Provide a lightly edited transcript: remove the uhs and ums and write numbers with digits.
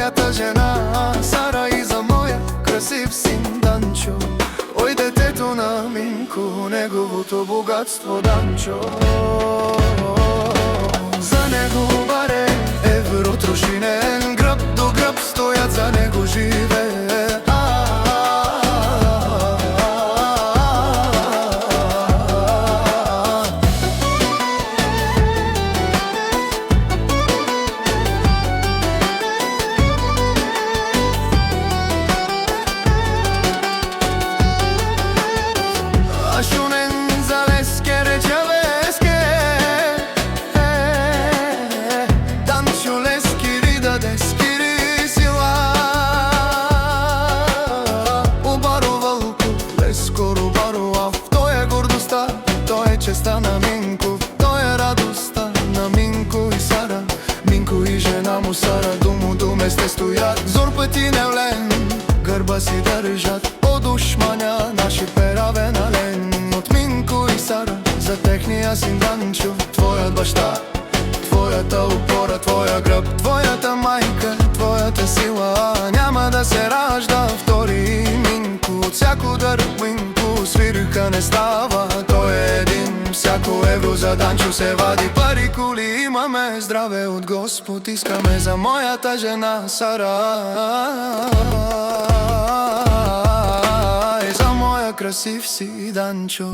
мојата жена Сара и за моја красив син Данчо. Ој детето на Минко, неговото богатство Данчо. За него баре евро трошинен, граб до граб стојат за него живе. Честа на Минко, тој е радоста на Минко и Сара. Минко и жена му Сара до месте стојат, зор пати невлен, грба си држат од ушмања наши пераве на лен. Од Минко и Сара за техниот син Данчо, твојат башта, твојата упора, твоја грб, твојата мајка, твојата сила. Няма да се ражда втори Минко, од всяко дрв Минко свирка не става. Тој е един, всяко евро за Данчо се вади. Пари, кули имаме, здраве од Господ искаме за мојата жена Сара и за моја красив си Данчо.